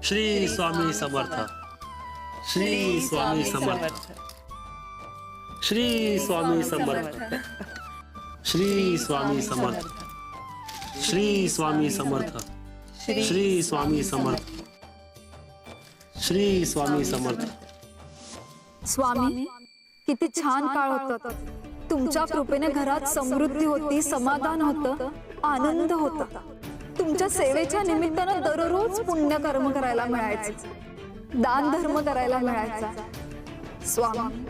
श्री स्वामी समर्थ. श्री स्वामी समर्थ. श्री स्वामी समर्थ. श्री स्वामी समर्थ. श्री स्वामी समर्थ. श्री स्वामी समर्थ. श्री स्वामी समर्थ. स्वामी, किती छान काळ होता. तुमच्या कृपेने घरात समृद्धी होती, समाधान होतं, आनंद होता. तुमच्या सेवेच्या निमित्तानं दररोज पुण्यकर्म करायला मिळायचे, दान धर्म करायला मिळायचा. स्वामी,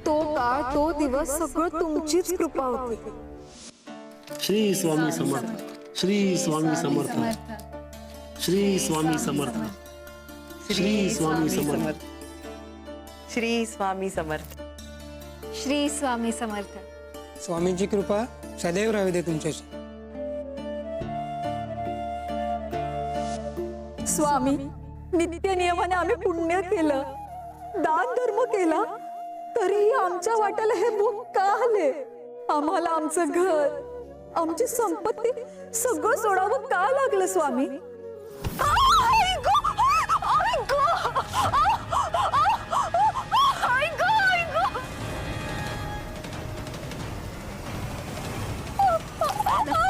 तो काळ, तो दिवस सगळं तुमचीच कृपा होती. श्री स्वामी समर्थ. श्री स्वामी समर्थ. श्री स्वामी समर्थ. श्री स्वामी समर्थ. श्री स्वामी समर्थ. श्री स्वामी समर्थ. स्वामींची कृपा सदैव राहू दे तुमच्याशी. स्वामी, नित्य नियमाने आम्ही पुण्य केलं, दान धर्म केला, तरीही आमच्या वाट्याला हे भूक का आले? आम्हाला आमचं घर, आमची संपत्ती सगळं सोडावं का लागलं स्वामी?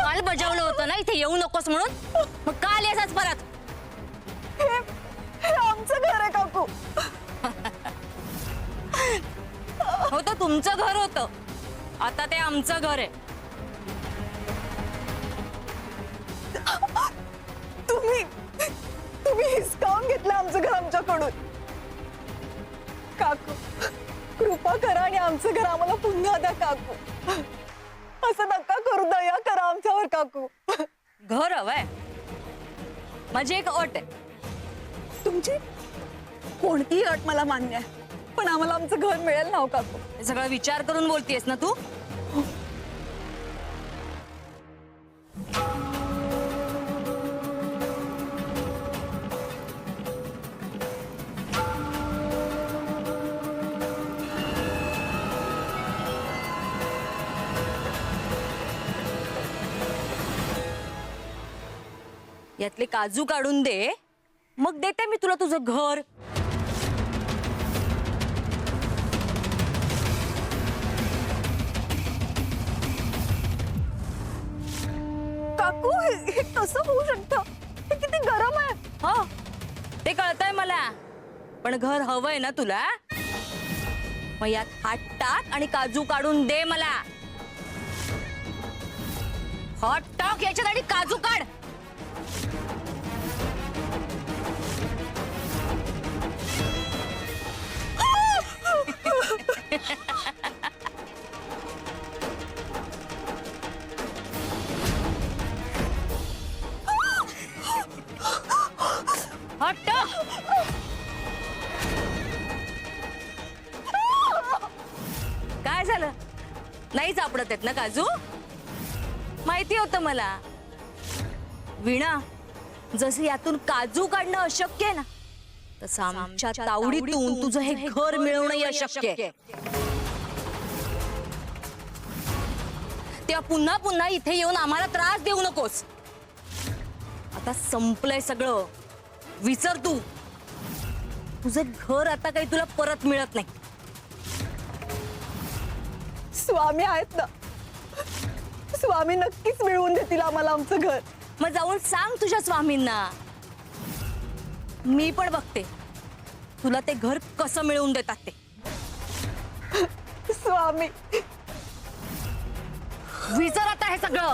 काल बजावलं होतं ना इथे येऊ नकोस म्हणून, मग काल याचाच परत. हे आमचं घर आहे काकू. होतं तुमचं घर होतं, आता ते आमचं घर आहे. तुम्ही हिसकावून घेतलं आमचं घर आमच्याकडून. काकू, कृपा करा आणि आमचं घर आम्हाला पुन्हा द्या काकू. असं नका करू, दया करा आमच्यावर काकू. घर हवंय, माझी एक अट आहे. तुमची कोणतीही अट मला मान्य आहे, पण आम्हाला आमचं घर मिळेल ना हो काकू. हे सगळं विचार करून बोलतेस ना तू? यातले काजू काढून दे, मग देते मी तुला तुझं घर. काकू, हे कसं होऊ शकतं? हे किती गरम आहे. हो, ते कळतंय मला, पण घर हवंय ना तुला? मग यात हात टाक आणि काजू काढून दे मला. हात टाक याच्यात आणि काजू काढ. हट. काय झालं? नाही सापडत आहेत ना काजू? माहिती होतं मला. वीणा, जसं यातून काजू काढणं अशक्य आहे ना, तसं आमच्या तावडीतून तुझं हे घर मिळवणंही अशक्य आहे. तेव्हा पुन्हा पुन्हा इथे येऊन आम्हाला त्रास देऊ नकोस. आता संपलंय सगळं, विसर तू. तुझं घर आता काही तुला परत मिळत नाही. स्वामी आहेत ना, स्वामी नक्कीच मिळवून देतील आम्हाला आमचं घर. मग जाऊन सांग तुझ्या स्वामींना. मी पण बघते तुला ते घर कसं मिळवून देतात ते. स्वामी, विसर आता हे सगळं.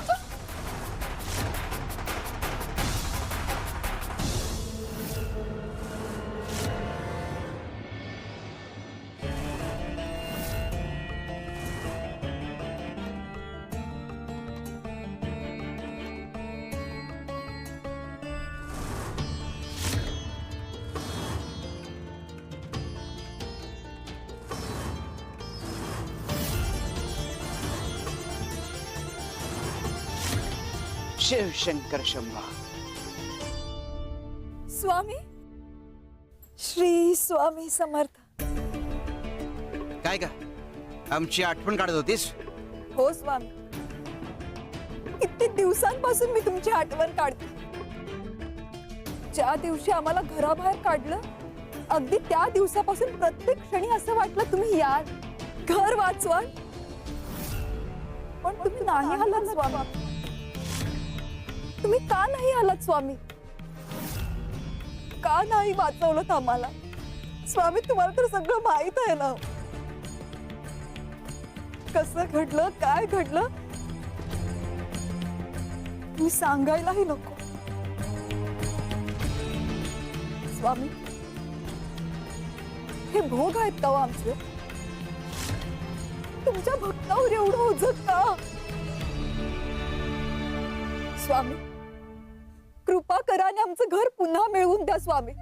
शिव शंकर शंभा. स्वामी, श्री स्वामी समर्थ. काय का आमची आठवण काढत होतीस? हो स्वामी, किती दिवसांपासून मी तुमची आठवण काढते. ज्या दिवशी आम्हाला घराबाहेर काढलं, अगदी त्या दिवसापासून प्रत्येक क्षणी असं वाटलं तुम्ही याल, घर वाचवाल, पण तुम्ही नाही आलात स्वामी. तुम्ही का नाही आलात स्वामी? का नाही वाचवलं आम्हाला? स्वामी, तुम्हाला तर सगळं माहित आहे ना. कसं घडलं, काय घडलं, मी सांगायलाही नको. स्वामी, हे भोग आहेत का हो आमचे? तुमच्या भक्तावर एवढं ओझं का? स्वामी, कृपा करा आणि आमचं घर पुन्हा मिळवून द्या स्वामी.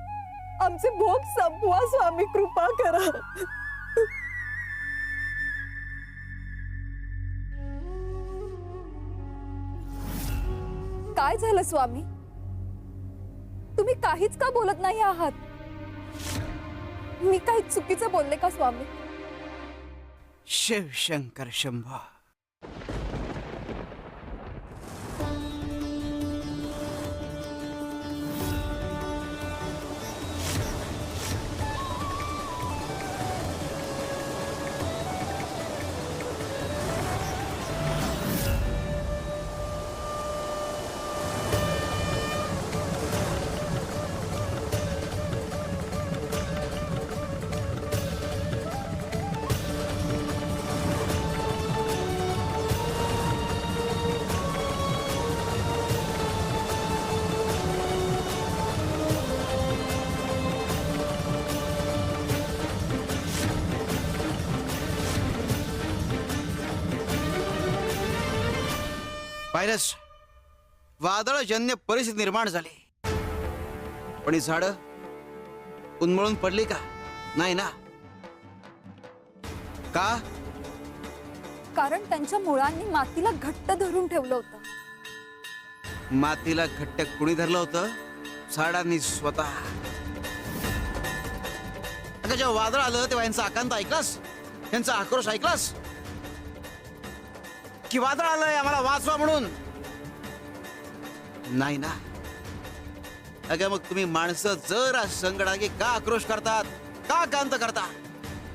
आमचे भोग संपवा स्वामी, कृपा करा. काय झालं स्वामी? तुम्ही काहीच का बोलत नाही आहात? मी काही चुकीचं बोलले का स्वामी? शिव शंकर शंभो. पाहिलंस, वादळजन्य परिस्थिती निर्माण झाली, पण ही झाडं उन्मळून पडली का? नाही ना. का? कारण त्यांच्या मुळांनी मातीला घट्ट धरून ठेवलं होतं. मातीला घट्ट कुणी धरलं होतं? झाडांनी स्वतः. अगं, जेव्हा वादळ आलं तेव्हा यांचा आकांत ऐकलास? यांचा आक्रोश ऐकलास की वादळ आलंय आम्हाला वाचवा म्हणून? नाही ना. अगं, मग तुम्ही माणसं जरा संगडागी का आक्रोश करतात, का आकांत करता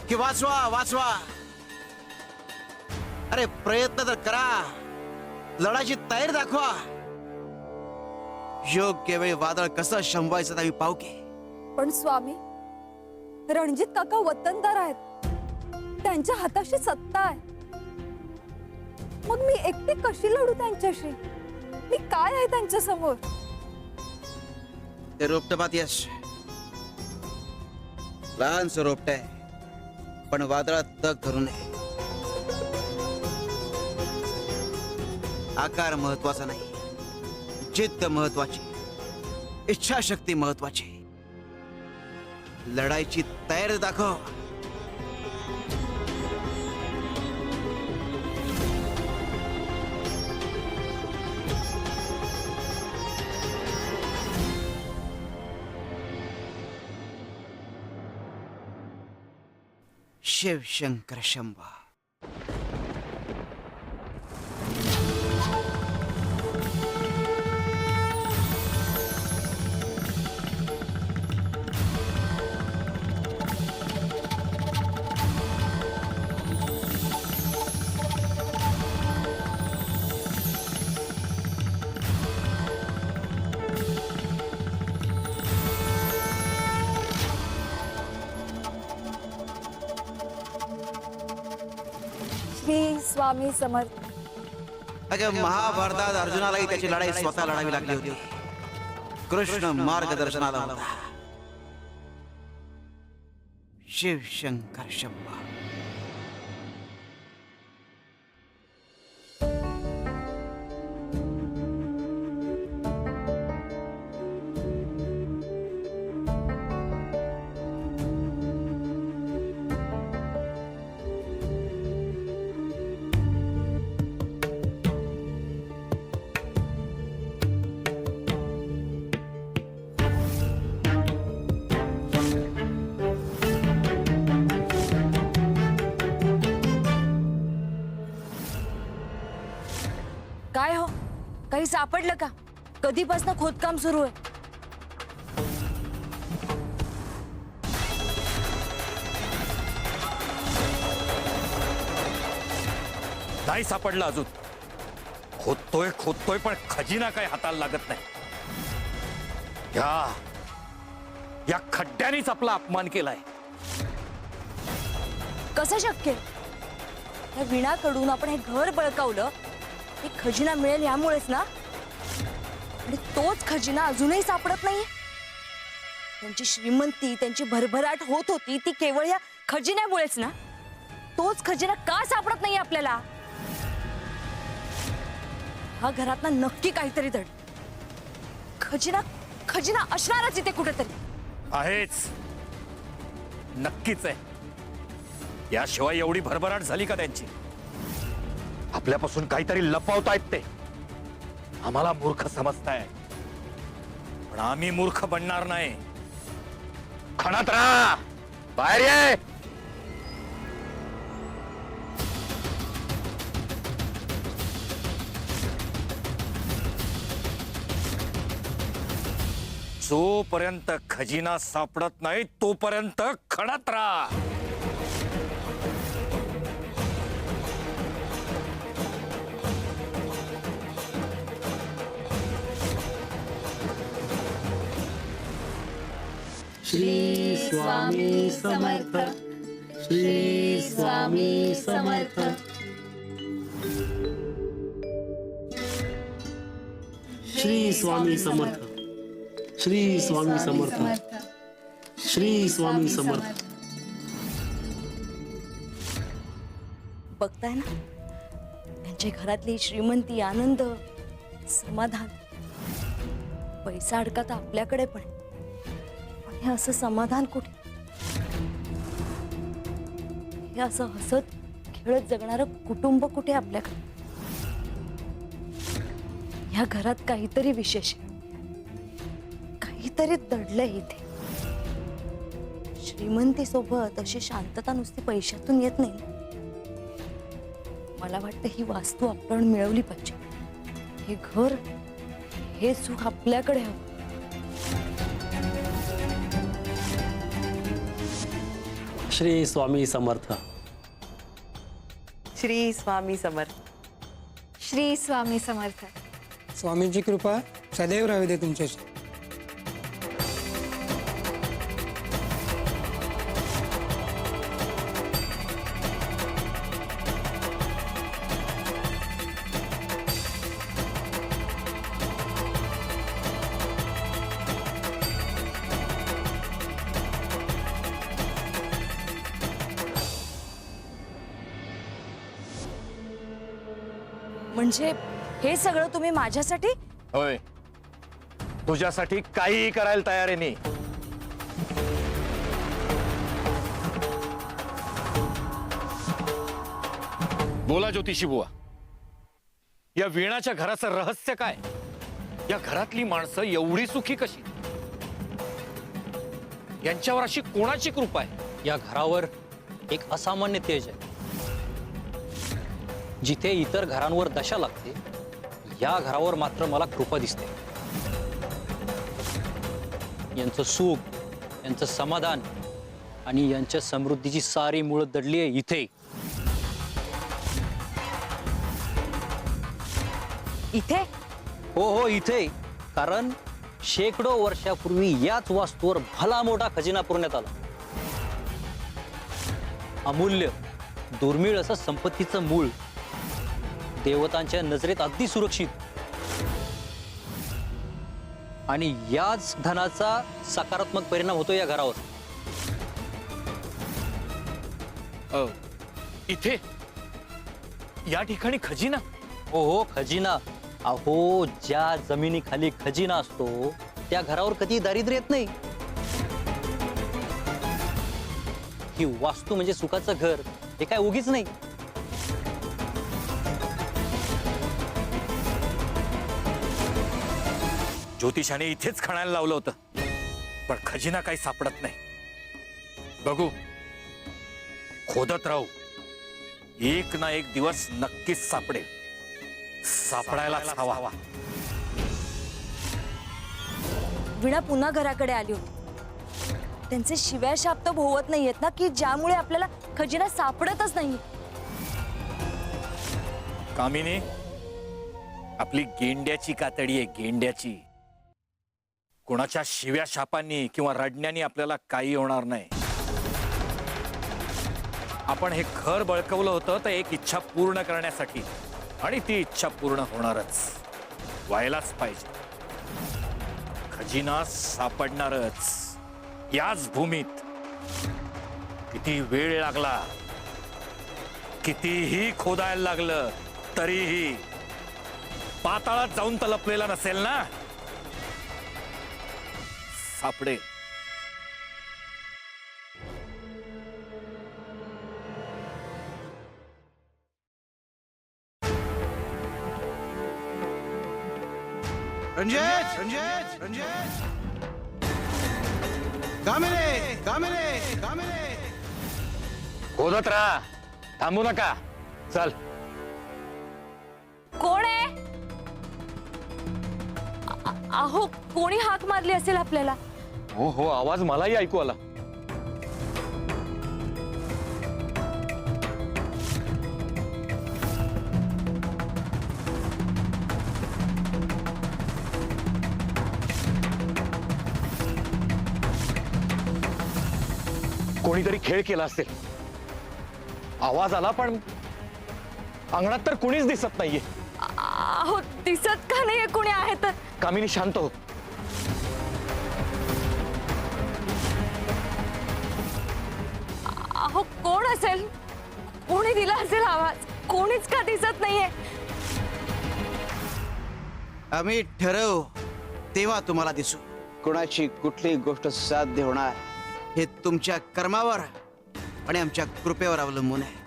की वाचवा वाचवा? अरे, प्रयत्न तर करा, लढायची तयारी दाखवा. योग्य वेळी वादळ कसं शंभवायचं आम्ही पाहू की. पण स्वामी, रणजित काका वतनदार आहेत, त्यांच्या हाताशी सत्ता आहे. मग मी एकटी कशी लढू त्यांच्याशी? मी काय आहे त्यांच्या समोर? ते रोपट पाहतेस, लहानसं रोपट आहे, पण वादळात तग धरू नये. आकार महत्वाचा नाही, जिद्द महत्वाची, इच्छाशक्ती महत्वाची. लढायची तयारी दाखव. शिव शंकर शंभो. श्री स्वामी समर्थ. अगं, महाभारतात अर्जुनालाही त्याची लढाई स्वतः लढावी लागली होती. कृष्ण मार्गदर्शनाला होता. शिव शंकर शंभो. काय हो, काही सापडलं का? कधीपासून खोदकाम सुरू आहे? नाही सापडला अजून. खोदतोय पण खजिना काय हाताला लागत नाही. या खड्ड्यानेच आपला अपमान केलाय. कसं शक्य? त्या विणाकडून आपण हे घर बळकावलं, हे खजिना मिळेल यामुळेच ना. आणि तोच खजिना अजूनही सापडत नाही. त्यांची श्रीमंती, त्यांची भरभराट होत होती ती केवळ या खजिन्यामुळेच ना. तोच खजिना का सापडत नाही आपल्याला? हा घरात ना नक्की काहीतरी दड. खजिना असणारच इथे कुठेतरी. आहेच, नक्कीच आहे. याशिवाय एवढी भरभराट झाली का त्यांची? आपल्यापासून काहीतरी लपवतायत ते. आम्हाला मूर्ख समजताय, पण आम्ही मूर्ख बनणार नाही. खणात राहा, बाहेर ये. जोपर्यंत खजिना सापडत नाही तोपर्यंत खणात राहा. श्री स्वामी समर्थ. श्री स्वामी समर्थ. श्री स्वामी समर्थ. श्री स्वामी समर्थ. श्री स्वामी समर्थ. बघताय ना, त्यांच्या घरातली श्रीमंती, आनंद, समाधान. पैसा अडका तर आपल्याकडे पण आहे. पण हे असं समाधान कुठे? हे असं हसत खेळत जगणारं कुटुंब कुठे आपल्याकडे? ह्या घरात काहीतरी विशेष आहे. काहीतरी दडलंय इथे. श्रीमंती सोबत अशी शांतता नुसती पैशातून येत नाही. मला वाटतं ही वास्तू आपण मिळवली पाहिजे. हे घर, हे सुख आपल्याकडे हवं. श्री स्वामी समर्थ. श्री स्वामी समर्थ. श्री स्वामी समर्थ. स्वामींची कृपा सदैव राहू दे तुमच्याशी. म्हणजे हे सगळं तुम्ही माझ्यासाठी? होय, तुझ्यासाठी काहीही करायला तयार आहे मी. बोला ज्योतिषी बुवा, या वीणाच्या घराचं रहस्य काय? या घरातली माणसं एवढी सुखी कशी? यांच्यावर अशी कोणाची कृपा आहे? या घरावर एक असामान्य तेज आहे. जिथे इतर घरांवर दशा लागते, या घरावर मात्र मला कृपा दिसते. यांचं सुख, यांचं समाधान आणि यांच्या समृद्धीची सारी मुळं दडली आहे इथे. इथे? हो, इथे. कारण शेकडो वर्षापूर्वी याच वास्तूवर भला मोठा खजिना पुरण्यात आला. अमूल्य, दुर्मिळ असं संपत्तीचं मूळ, देवतांच्या नजरेत अगदी सुरक्षित. आणि याच धनाचा सकारात्मक परिणाम होतो या घरावर. इथे या ठिकाणी खजिना? हो, खजिना. अहो, ज्या जमिनीखाली खजिना असतो त्या घरावर कधी दारिद्र्य येत नाही. ही वास्तू म्हणजे सुखाचं घर, हे काय उगीच नाही. ज्योतिषाने इथेच खणायला लावलं होतं, पण खजिना काही सापडत नाही. बघू, खोदत राहू. एक ना एक दिवस नक्कीच सापडेल. सापडायलाच हवा. वीणा पुन्हा घराकडे आली होती. त्यांचे शिव्या शाप तर भोवत नाहीयेत ना, की ज्यामुळे आपल्याला खजिना सापडतच नाही. कामिनी, आपली गेंड्याची कातडी आहे, गेंड्याची. कोणाच्या शिव्या शापांनी किंवा रडण्यानी आपल्याला काही होणार नाही. आपण हे घर बळकवलं होतं तर एक इच्छा पूर्ण करण्यासाठी, आणि ती इच्छा पूर्ण होणारच, व्हायलाच पाहिजे. खजिना सापडणारच याच भूमीत. किती वेळ लागला, कितीही खोदायला लागलं तरीही पाताळात जाऊन तर लपलेला नसेल ना. सापडेल. रंजित रंजित रंजित, कामिनी कामिनी कामिनी. खोदत राहा, थांबू नका. चल. कोण आहे? अहो, कोणी हाक मारली असेल आपल्याला. हो हो, आवाज मलाही ऐकू आला. कोणीतरी खेळ केला असेल. आवाज आला पण अंगणात तर कुणीच दिसत नाहीये. अहो, दिसत का नाहीये कोणी आहे तर? कामिनी, शांत हो. अहो, कोण असेल? कोणी दिला असेल आवाज? कोणीच का दिसत नाहीये? आम्ही ठरवू तेव्हा तुम्हाला दिसू. कोणाची कुठली गोष्ट साध्य होणार हे तुमच्या कर्मावर आणि आमच्या कृपेवर अवलंबून आहे.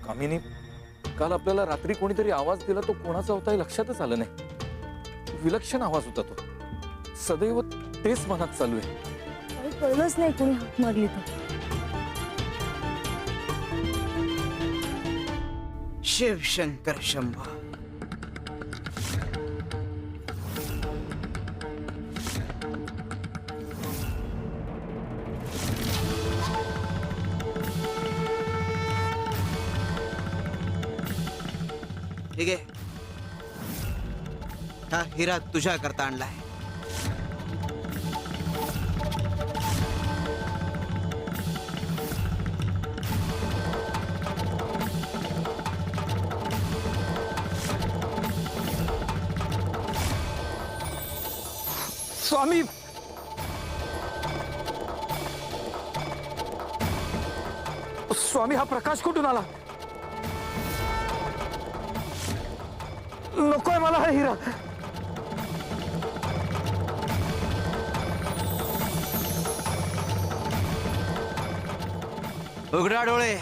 कामिनी, काल आपल्याला रात्री कोणीतरी आवाज दिला, तो कोणाचा होता हे लक्षातच आलं नाही. विलक्षण आवाज होता तो. सदैव तेच मनात चालू आहे. काही कळलंच नाही कोणी हाक मारली तर. शिव शंकर शंभो. ठीक आहे, हा हिरा तुझ्या करता आणलाय. स्वामी, स्वामी, हा प्रकाश कुठून आला? नकोय मला हा हिरा. उघडा डोळे.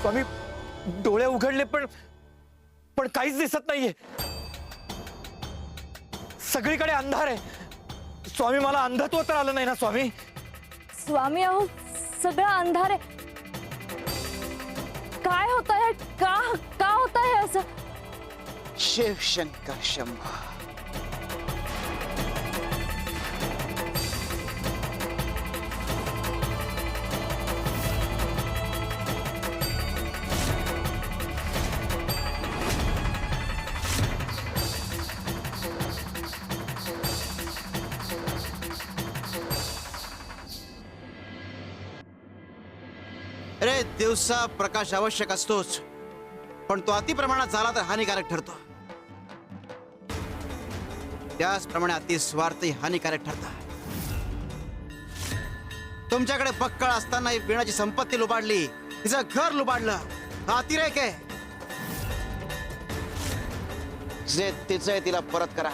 स्वामी, डोळे उघडले पण पण काहीच दिसत नाहीये. सगळीकडे अंधार आहे. स्वामी, मला अंधत्व तर आलं नाही ना स्वामी? स्वामी, अहो, सगळं अंधार आहे. काय होत आहे? का होत आहे असं? शिव शंकर शंभो. अरे, दिवसा प्रकाश आवश्यक असतोच, पण तो अति प्रमाणात झाला तर हानिकारक ठरतो. त्याचप्रमाणे अति स्वार्थही हानिकारक ठरतं. तुमच्याकडे पक्कळ असताना वीणाची संपत्ती लुबाडली, तिचं घर लुबाडलं, हा अतिरेक आहे. जे तिचं आहे तिला परत करा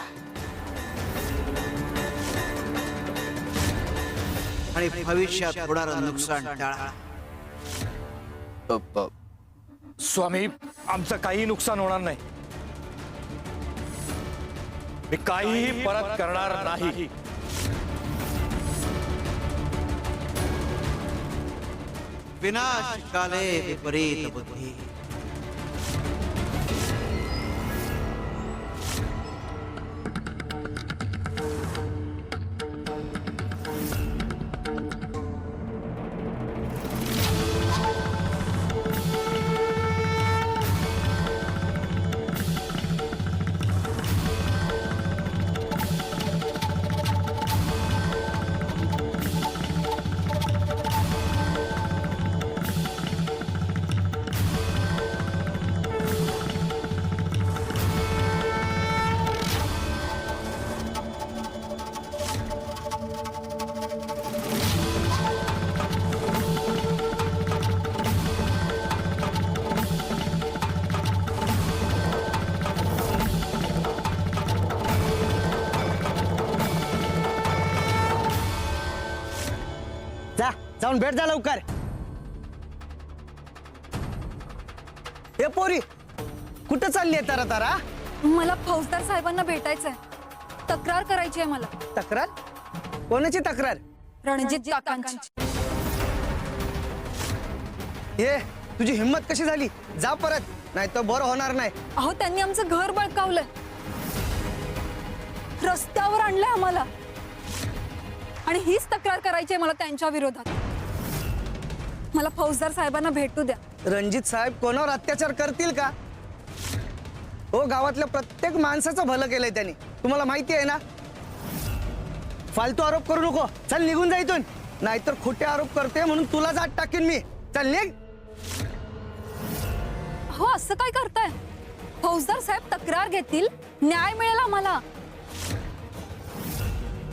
आणि भविष्यात होणारं नुकसान टाळा. स्वामी, आमचं काही नुकसान होणार नाही. मी काहीही परत करणार नाही. विनाश काले विपरीत बुद्धी. जाऊन भेट जा लवकर. हे पोरी कुठं चालली आहे तारा तारा? मला फौजदार साहेबांना भेटायचंय. तक्रार करायची आहे मला. तक्रार? कोणाची तक्रार? रणजित काकांची. हे तुझी हिम्मत कशी झाली? जा परत, नाही तर बरं होणार नाही. अहो त्यांनी आमचं घर बळकावलंय, रस्त्यावर आणलंय आम्हाला, आणि हीच तक्रार करायची आहे मला त्यांच्या विरोधात. मला फौजदार साहेबांना भेटू द्या. रणजित साहेब कोणावर अत्याचार करतील का? हो, गावातल्या प्रत्येक माणसाचं भलं केलंय त्यांनी, तुम्हाला माहिती आहे ना. फालतू आरोप करू नको. चल निघून जा इथून, नाहीतर खोटे आरोप करते म्हणून तुला जात टाकीन मी. चल निघ. हो असं काय करताय? फौजदार साहेब तक्रार घेतील, न्याय मिळेल आम्हाला.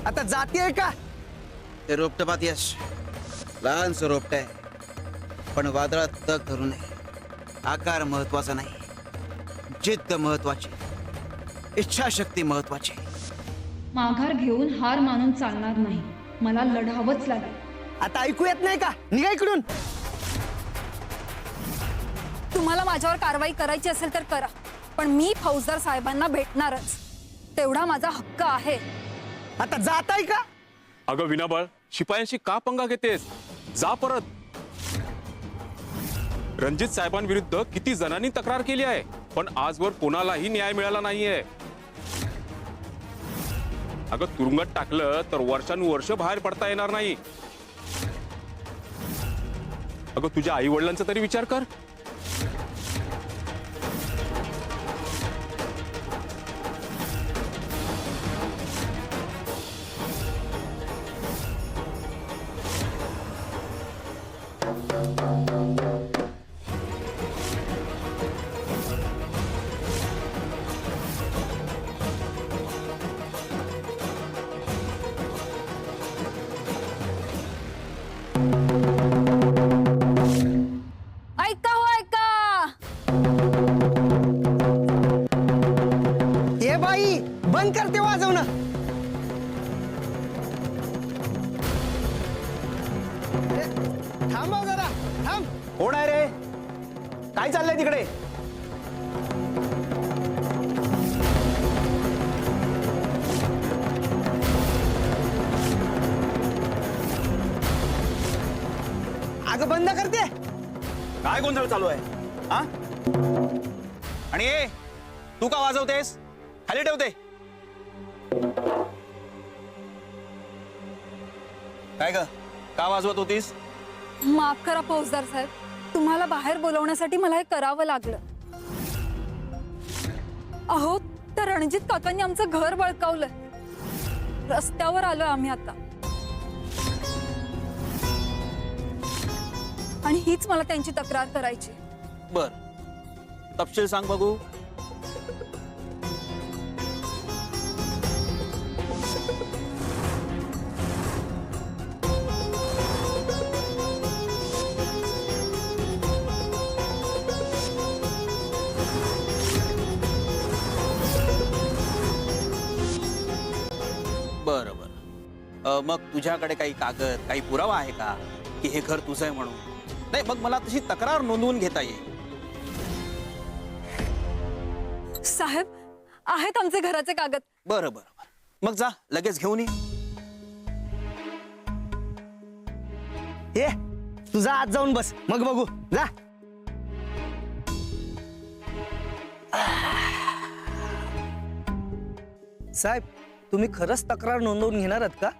आता जातीये का? ते रोपट पाहतेस, लहानसं रोपट आहे, पण वादळात तग धरू नये. आकार महत्वाचा नाही, जिद्द महत्वाची, इच्छाशक्ती महत्वाची. माघार घेऊन हार मानून चालणार नाही, मला लढावंच लागेल. आता ऐकू येत नाही का? निघा इकडून. तुम्हाला माझ्यावर कारवाई करायची असेल तर करा, पण मी फौजदार साहेबांना भेटणारच. तेवढा माझा हक्क आहे. आता जाताय का? अगं विनाबळ, शिपायांशी का पंगा घेतेस? जा परत. रणजित साहेबांविरुद्ध किती जणांनी तक्रार केली आहे, पण आजवर कोणालाही न्याय मिळाला नाहीये. अगं तुरुंगात टाकलं तर वर्षानुवर्ष बाहेर पडता येणार नाही. अगं तुझ्या आई वडिलांचा तरी विचार कर. ऐका हो ऐका. हे बाई, बंद करते वाजवणं. थांब जरा, थांब. कोण आहे रे? काय चाललंय तिकडे? अगं बंद करते. काय गोंधळ चालू आहे हा? आणि ए, तू का वाजवतेस? खाली ठेवते. काय ग, का वाजवत होतीस? माफ करा फौजदार साहेब, तुम्हाला बाहेर बोलवण्यासाठी मला हे करावं लागलं. अहो तर रणजित काकांनी आमचं घर बळकावलंय, रस्त्यावर आलोय आम्ही आता, आणि हीच मला त्यांची तक्रार करायची. बर, तपशील सांग बघू. बर बर, मग तुझ्याकडे काही कागद, काही पुरावा आहे का की हे घर तुझं आहे म्हणून? नाही, मग मला तशी तक्रार नोंदवून घेता येईल. साहेब, आहेत आमचे घराचे कागद. बरं बरं, मग जा लगेच घेऊन ये. हे तुझा आत जाऊन बस, मग बघू. जा. साहेब, तुम्ही खरंच तक्रार नोंदवून घेणार आहात का?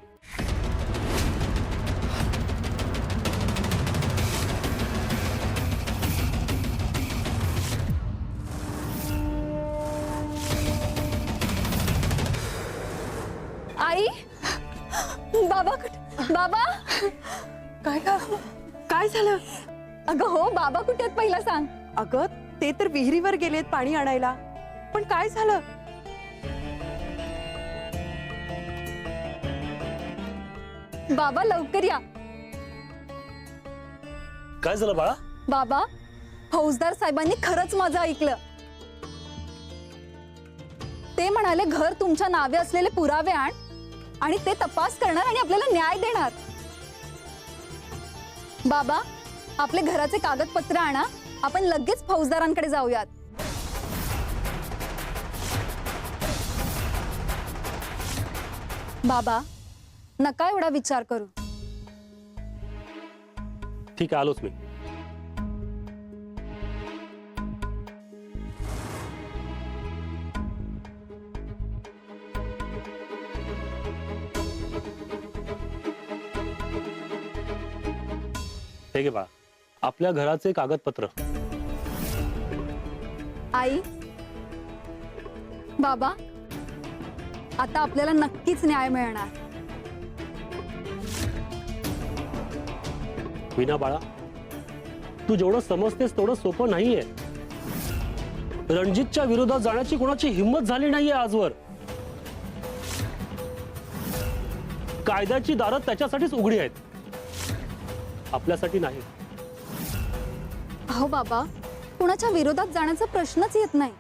आई, बाबा कुठे? बाबा काय का? काय झालं? अगं हो, बाबा कुठे आहेत पहिला सांग. अगं ते तर विहिरीवर गेलेत पाणी आणायला, पण काय झालं? बाबा लवकर या. काय झालं बाळा? बाबा, फौजदार साहेबांनी खरंच माझं ऐकलं. ते म्हणाले घर तुमच्या नावे असलेले पुरावे आण, आणि ते तपास करणार आणि आपल्याला न्याय देणार. बाबा, आपले घराचे कागदपत्र आणा, आपण लगेच फौजदारांकडे जाऊयात. बाबा, नका एवढा विचार करू. ठीक आहे, आलोच मी. हे घे बाळा, आपल्या घराचे कागदपत्र. आई, बाबा, आता आपल्याला नक्कीच न्याय मिळणार. विना बाळा, तू जेवढं समजतेस तेवढं सोपं नाहीये. रणजितच्या विरोधात जाण्याची कोणाची हिंमत झाली नाहीये आजवर. कायद्याची दारं त्याच्यासाठीच उघडी आहेत, आपल्यासाठी नाही. अहो बाबा, कुणाच्या विरोधात जाण्याचा प्रश्नच येत नाही.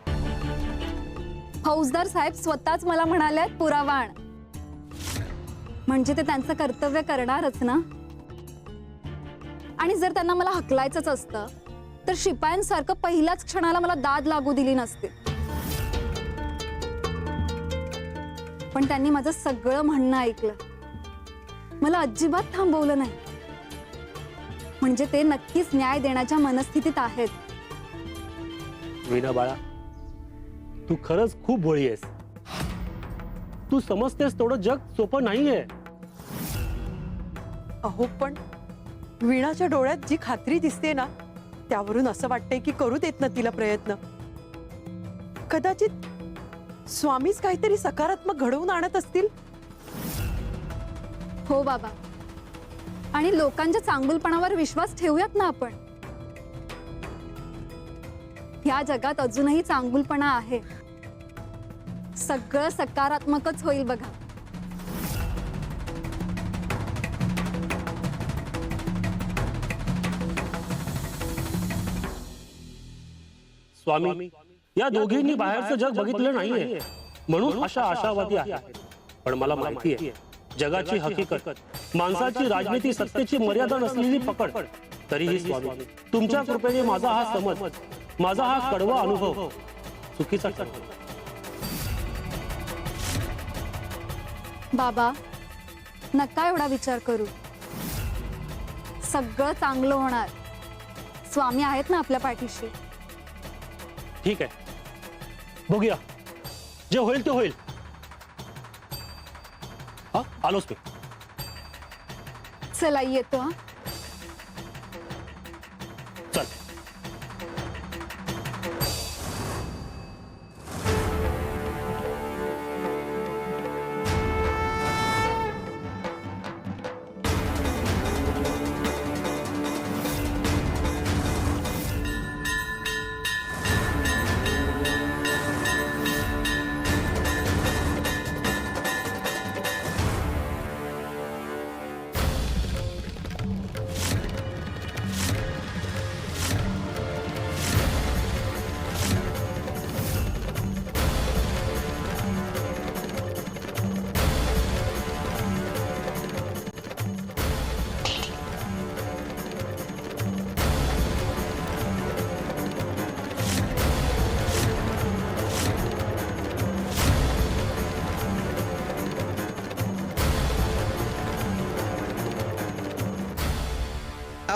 फौजदार साहेब स्वतःच मला म्हणाले पुरावा आण. म्हणजे ते त्यांचं कर्तव्य करणारच ना. आणि जर त्यांना मला हकलायचंच असतं तर शिपायांसारखं पहिल्याच क्षणाला मला दाद लागू दिली नसते. पण त्यांनी माझं सगळं म्हणणं ऐकलं, मला अजिबात थांबवलं नाही. म्हणजे ते नक्कीच न्याय देण्याच्या मनस्थितीत आहेत. विना बाळा, तू खरंच खूप भोळी आहेस. तू समजतेस तेवढं जग सोपं नाहीये. अहो, पण वीणाच्या डोळ्यात जी खात्री दिसते ना, त्यावरून असं वाटतंय की करू देत ना तिला प्रयत्न. कदाचित स्वामीच काहीतरी सकारात्मक घडवून आणत असतील. हो बाबा, आणि लोकांच्या चांगुलपणावर विश्वास ठेवूयात ना आपण. ह्या जगात अजूनही चांगुलपणा आहे. सगळं सकारात्मकच होईल बघा. स्वामी, या दोघींनी बाहेरचं जग बघितलं नाहीये म्हणून अशा आशावादी आहेत. पण मला माहिती आहे, जगाची हकीकत, माणसाची राजनीती, सत्तेची मर्यादा नसलेली पकड. तरीही स्वामी, तुमच्या कृपेने माझा हा समज, माझा हा कडवा अनुभव चुकीचा ठरला. बाबा, नका एवढा विचार करू. सगळं चांगलं होणार. स्वामी आहेत ना आपल्या पाठीशी. ठीक आहे, बघूया, जे होईल ते होईल. हा, आलोच मी. चला येतो. हा, चल.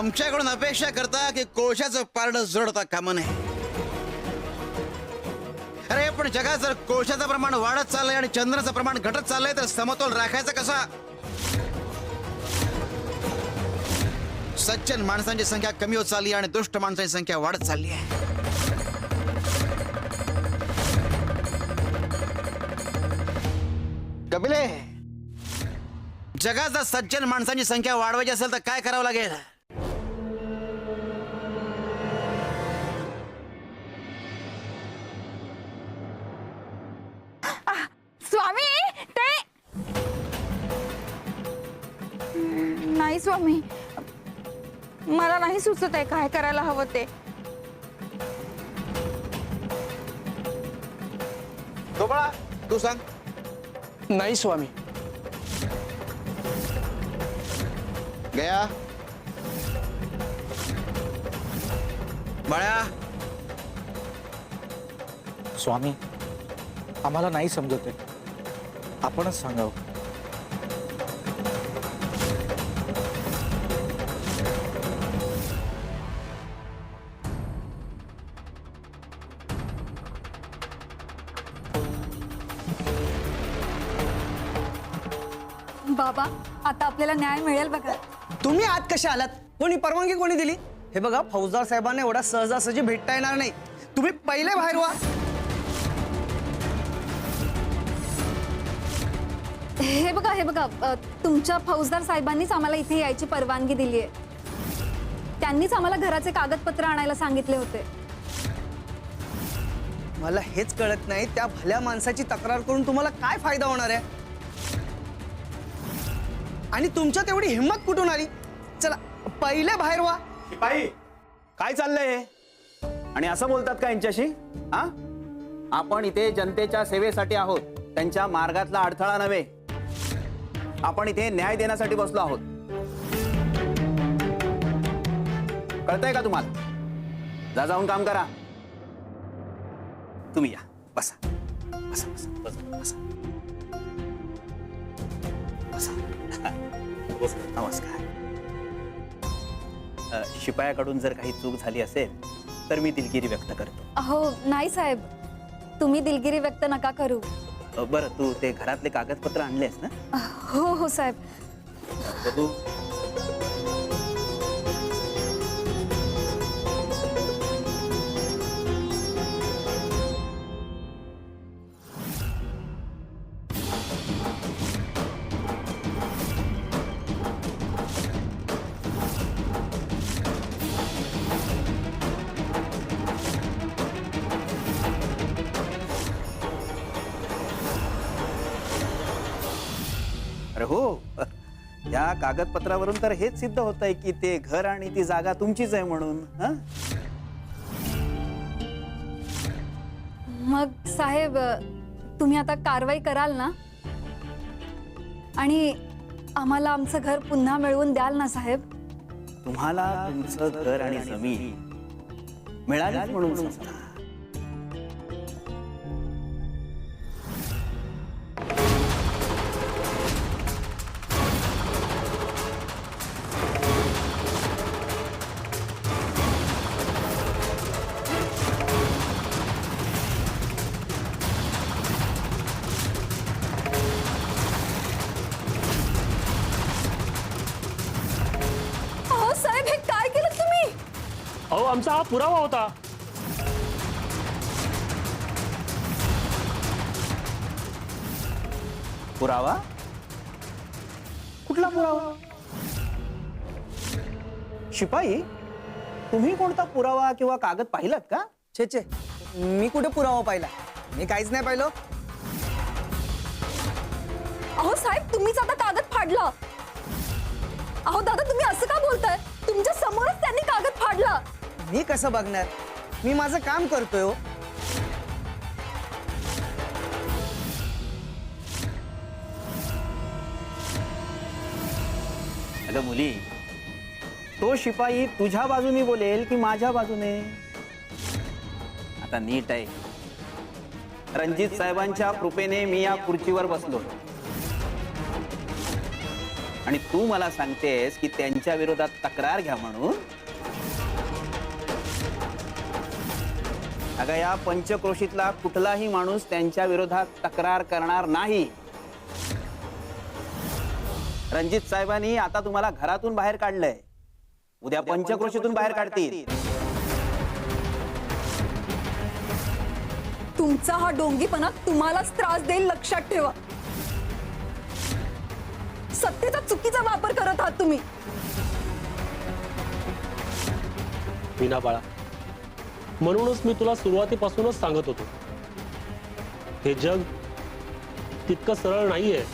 आमच्याकडून अपेक्षा करता की कोळशाचं पारडं जोडता कामा नये. अरे पण जगात जर कोळशाचं प्रमाण वाढत चाललंय आणि चंद्राचं प्रमाण घटत चाललंय तर समतोल राखायचा कसा? सज्जन माणसांची संख्या कमी होत चालली आणि दुष्ट माणसांची संख्या वाढत चालली आहे. कपिले, जगात जर सज्जन माणसांची संख्या वाढवायची असेल तर काय करावं लागेल? स्वामी, ते नाही स्वामी, मला नाही सुचत आहे काय करायला हवं ते. तो बाळा, तू सांग. नाही स्वामी. गया बाळा, स्वामी, आम्हाला नाही समजत आहे, आपणच सांगावं. बाबा आता आपल्याला न्याय मिळेल बघा. तुम्ही आत कशा आलात? कोणी परवानगी कोणी दिली? हे बघा, फौजदार साहेबांना एवढा सहजासहजी भेटता येणार नाही. तुम्ही पहिले बाहेर व्हा. हे बघा तुमच्या फौजदार साहेबांनीच आम्हाला इथे यायची परवानगी दिली आहे. त्यांनीच आम्हाला घराचे कागदपत्र आणायला सांगितले होते. मला हेच कळत नाही, त्या भल्या माणसाची तक्रार करून तुम्हाला काय फायदा होणार आहे? आणि तुमच्यात एवढी हिंमत कुठून आली? चला पहिले बाहेर व्हा. शिपाई, काय चाललंय आणि असं बोलतात का यांच्याशी? हा, आपण इथे जनतेच्या सेवेसाठी आहोत, त्यांच्या मार्गातला अडथळा नव्हे. आपण इथे न्याय देण्यासाठी बसलो आहोत. कळतंय का तुम्हाला? जा, जाऊन काम करा. तुम्ही या, बसा बसा बसा बसा बसा बसा. नमस्कार. शिपायाकडून जर काही चूक झाली असेल तर मी दिलगिरी व्यक्त करतो. अहो नाही साहेब, तुम्ही दिलगिरी व्यक्त नका करू. बरं, तू ते घरातले कागदपत्र आणलेस ना? हो साहेब. बघू. अरे हो, या कागदपत्रावरून तर हेच सिद्ध होत आहे की ते घर आणि ती जागा तुमचीच आहे म्हणून. मग साहेब तुम्ही आता कारवाई कराल ना? आणि आम्हाला आमचं घर पुन्हा मिळवून द्याल ना साहेब? तुम्हाला तुमचं घर आणि जमीन मिळाली म्हणून समजा. अहो साहेब, हे काय केलं तुम्ही? अहो आमचा हा पुरावा होता. पुरावा? कुठला पुरावा? शिपाई, तुम्ही कोणता पुरावा किंवा कागद पाहिलात का? छे, मी कुठे पुरावा पाहिला? मी काहीच नाही पाहिलं. अहो साहेब, तुम्हीच आता कागद फाडला. अहो दादा, तुम्ही असं का बोलताय? तुमच्या समोरच त्यांनी कागद फाडला. मी कसं बघणार? मी माझं काम करतोय हो. अगं मुली, तो शिपाई तुझ्या बाजूने बोलेल की माझ्या बाजूने? आता नीट आहे. रणजित साहेबांच्या कृपेने मी या खुर्चीवर बसलो आणि तू मला सांगतेस की त्यांच्या विरोधात तक्रार घ्या म्हणून? अगं, या पंचक्रोशीतला कुठलाही माणूस त्यांच्या विरोधात तक्रार करणार नाही. रणजित साहेबांनी आता तुम्हाला घरातून बाहेर काढलंय, उद्या पंचक्रोशीतून बाहेर काढतील. तुमचा हा डोंगीपणा तुम्हालाच त्रास देईल, लक्षात ठेवा. सत्तेचा चुकीचा वापर करत आहात तुम्ही. मीना बाळा, म्हणूनच मी तुला सुरुवातीपासूनच सांगत होतो, हे जग तितकं सरळ नाहीये.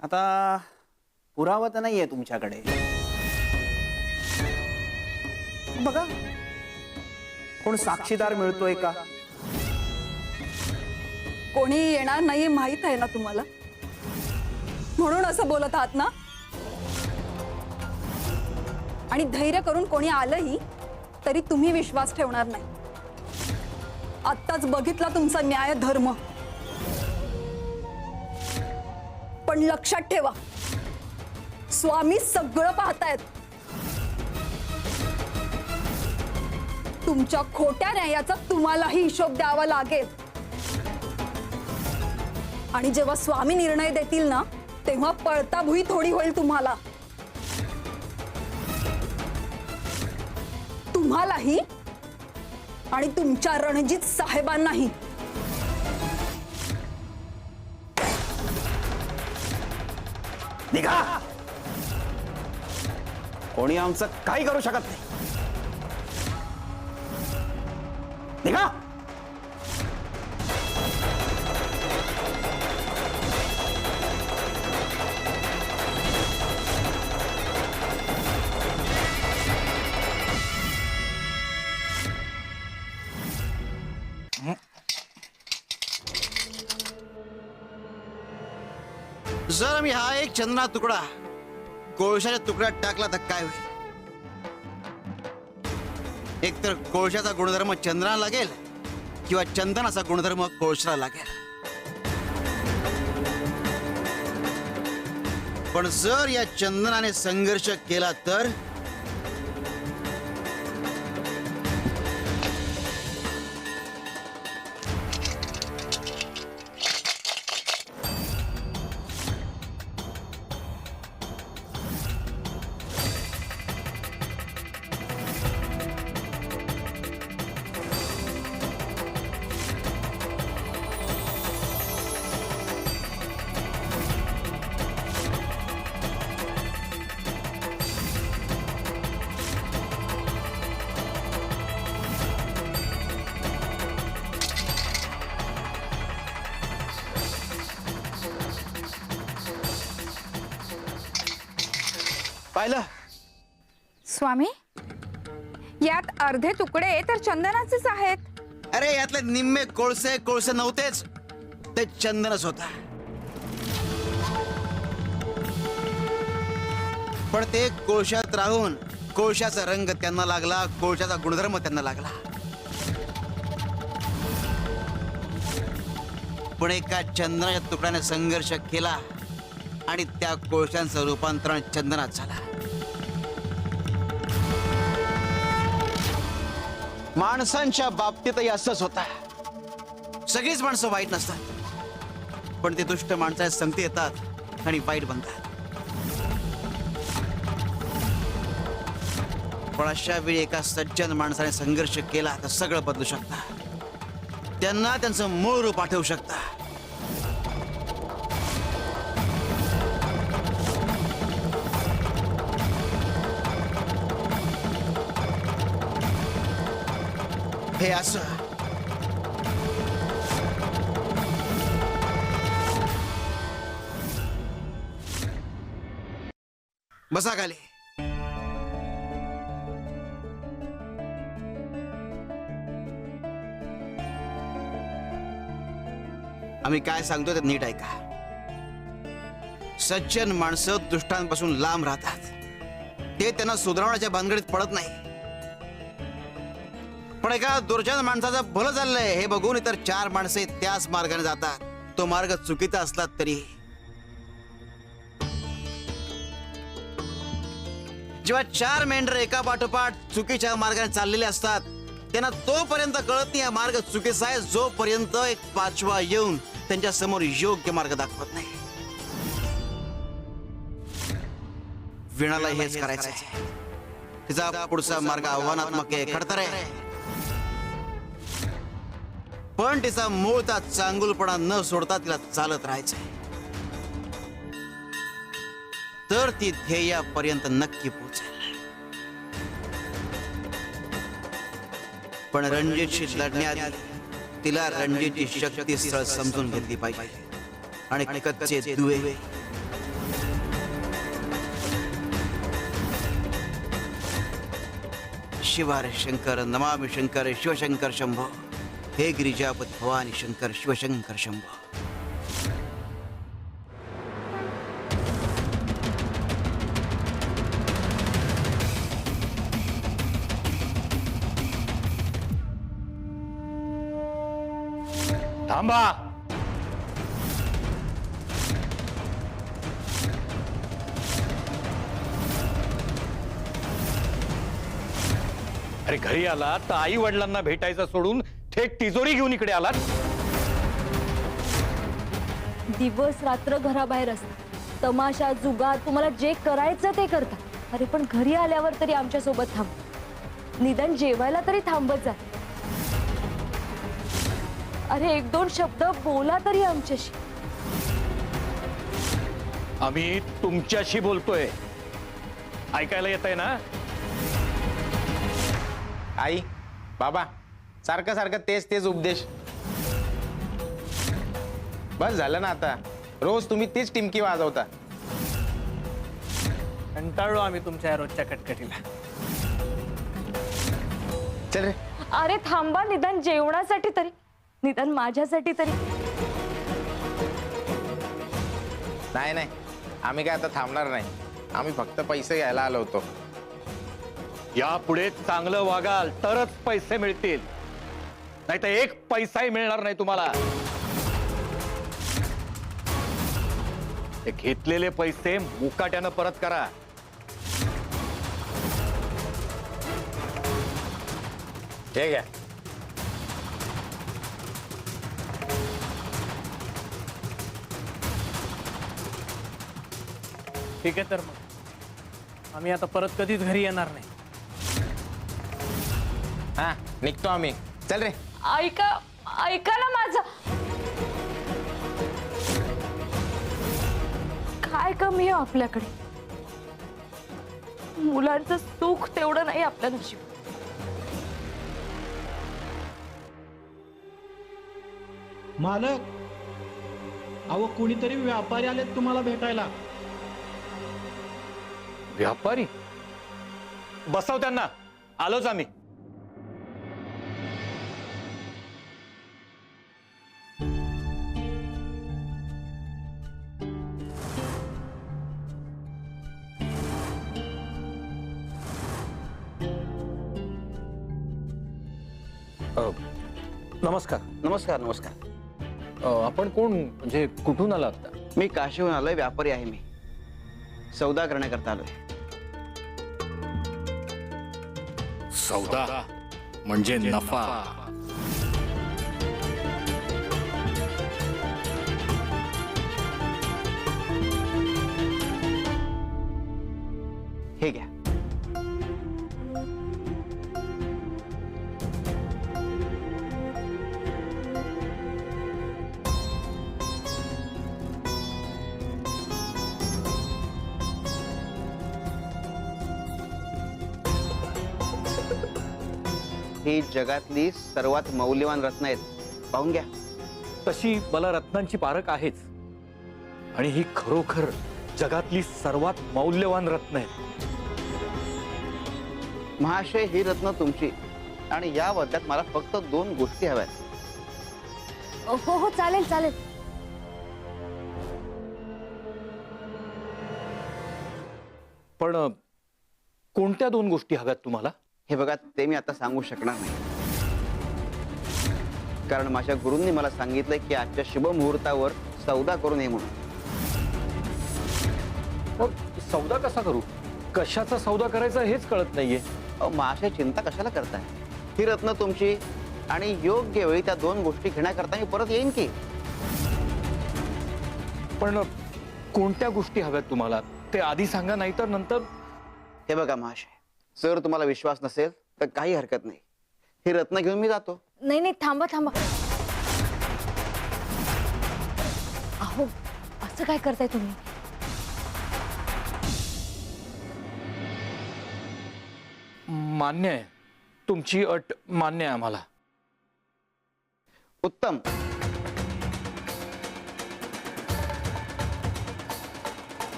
आता पुरावा तर नाहीये तुमच्याकडे. बघा, कोण साक्षीदार मिळतोय का? कोणी येणार नाही माहित आहे ना तुम्हाला, म्हणून म्हणून असं बोलत आहात ना? आणि धैर्य करून कोणी आलंही तरी तुम्ही विश्वास ठेवणार नाही. आत्ताच बघितला तुमचा न्याय धर्म. पण लक्षात ठेवा, स्वामी सगळं पाहतायत. तुमच्या खोट्या न्यायाचा तुम्हालाही हिशोब द्यावा लागेल. आणि जेव्हा स्वामी निर्णय देतील ना, तेव्हा पळता भुई थोडी होईल तुम्हाला. तुम्हालाही आणि तुमच्या रणजित साहेबांनाही. निघा. कोणी आमचं काही करू शकत नाही. निघा. जर मी हा एक चंदना तुकडा कोळशाच्या तुकड्यात टाकला तर काय होईल? एकतर कोळशाचा गुणधर्म चंदनाला लागेल किंवा चंदनाचा गुणधर्म कोळशाला लागेल. पण जर या चंदनाने संघर्ष केला तर पाहिलं? स्वामी, यात अर्धे तुकडे तर चंदनाचेच आहेत. अरे यातले निम्मे कोळसे कोळसे नव्हतेच, ते चंदनच होता. पण ते कोळशात राहून कोळशाचा रंग त्यांना लागला, कोळशाचा गुणधर्म त्यांना लागला. पण एका चंदनाच्या तुकड्याने संघर्ष केला आणि त्या कोळशांचं रूपांतरण चंदनात झाला. माणसांच्या बाबतीतही असंच होतं. सगळीच माणसं वाईट नसतात, पण ते दुष्ट माणसाच्या संगती येतात आणि वाईट बनतात. पण अशा वेळी एका सज्जन माणसाने संघर्ष केला तर सगळं बदलू शकतं. त्यांना त्यांचं मूळ रूप आठवू शकतं. हे असं. बसा खाली. आम्ही काय सांगतो ते नीट ऐका. सज्जन माणसं दुष्टांपासून लांब राहतात. ते त्यांना सुधारण्याच्या भानगडीत पडत नाही. पण एका दुर्जन माणसाचं भलं चाललंय हे बघून इतर चार माणसे त्याच मार्गाने जातात. तो मार्ग चुकीचा असला तरी. जेव्हा चार मेंढर एका पाठोपाठ चुकीच्या मार्गाने चाललेले असतात, त्यांना तोपर्यंत कळत नाही हा मार्ग चुकीचा आहे, जोपर्यंत एक पाचवा येऊन त्यांच्या समोर योग्य मार्ग दाखवत नाही. वीणाला हेच करायचं आहे. तिचा पुढचा मार्ग आव्हानात्मक आहे, खडतर आहे. पण तिचा मूळचा चांगुलपणा न सोडता तिला चालत राहायचंय. तर ती ध्येयापर्यंत नक्की पोहोचेल. पण रणजितशी लढण्याआधी तिला रणजितची शक्ती स्थळ समजून घेतली पाहिजे. आणि कच्चे दुवे शिवारे शंकर नमामि शंकर शिवशंकर शंभो. हे गिरिजापती भवानी शंकर शिवशंकर शंभो. थांबा. अरे घरी आलात तर आई वडिलांना भेटायचं सोडून थेट तिजोरी घेऊन इकडे आलात. दिवस रात्र घराबाहेर असतात, तमाशा जुगार तुम्हाला जे करायचं ते करता. अरे पण घरी आल्यावर तरी आमच्या सोबत थांब, निदान जेवायला तरी थांबत जा. अरे एक दोन शब्द बोला तरी आमच्याशी. आम्ही तुमच्याशी बोलतोय, ऐकायला येत आहे ना? आई बाबा सारखं सारखं तेच तेच उपदेश. बस झालं ना आता, रोज तुम्ही तीच टिमकी वाजवता. कंटाळलो आम्ही तुमच्या रोजच्या कटकटीला. चल रे. अरे थांबा, निदान जेवणासाठी तरी, निदान माझ्यासाठी तरी. नाही नाही, आम्ही काय आता थांबणार नाही. आम्ही फक्त पैसे घ्यायला आलो होतो. यापुढे चांगलं वागाल तरच पैसे मिळतील, नाही तर एक पैसाही मिळणार नाही तुम्हाला. ते घेतलेले पैसे मुकाट्यानं परत करा. ठीक आहे. ठीक आहे, तर मग आम्ही आता परत कधीच घरी येणार नाही. हा निघतो आम्ही. चल रे. ऐका ऐका ना माझं. काय कमी आहे आपल्याकडे? मुलांचं सुख तेवढं नाही आपल्या नशीब. मालक, अहो कोणीतरी व्यापारी आलेत तुम्हाला भेटायला. व्यापारी? बसव त्यांना, आलोच आम्ही. नमस्कार. नमस्कार नमस्कार. आपण कोण, म्हणजे कुठून आला आता? मी काशीहून आलोय, व्यापारी आहे मी. सौदा करण्याकरता आलोय. सौदा म्हणजे नफा. हे घ्या. ही जगातली सर्वात मौल्यवान रत्न आहेत, पाहून घ्या. तशी मला रत्नांची पारख आहेच, आणि ही खरोखर जगातली सर्वात मौल्यवान रत्न आहेत. महाशय, ही रत्न तुमची, आणि या बदल्यात मला फक्त 2 गोष्टी हव्यात. हो हो चालेल चालेल. पण कोणत्या 2 गोष्टी हव्यात तुम्हाला? हे बघा, ते मी आता सांगू शकणार नाही, कारण माझ्या गुरूंनी मला सांगितलंय की आजच्या शुभ मुहूर्तावर सौदा करू नये म्हणून. मग सौदा कसा करू? कशाचा सौदा करायचा हेच कळत नाहीये. महाशय, चिंता कशाला करताय? ही रत्न तुमची, आणि योग्य वेळी त्या 2 गोष्टी घेण्याकरता मी परत येईन की. पण कोणत्या गोष्टी हव्यात तुम्हाला ते आधी सांगा, नाही तर नंतर. हे बघा महाशय, जर तुम्हाला विश्वास नसेल तर काही हरकत नाही, ही रत्न घेऊन मी जातो. नाही नाही, थांबा थांबा. अहो असं काय करताय तुम्ही? मान्य आहे, तुमची अट मान्य आहे आम्हाला. उत्तम.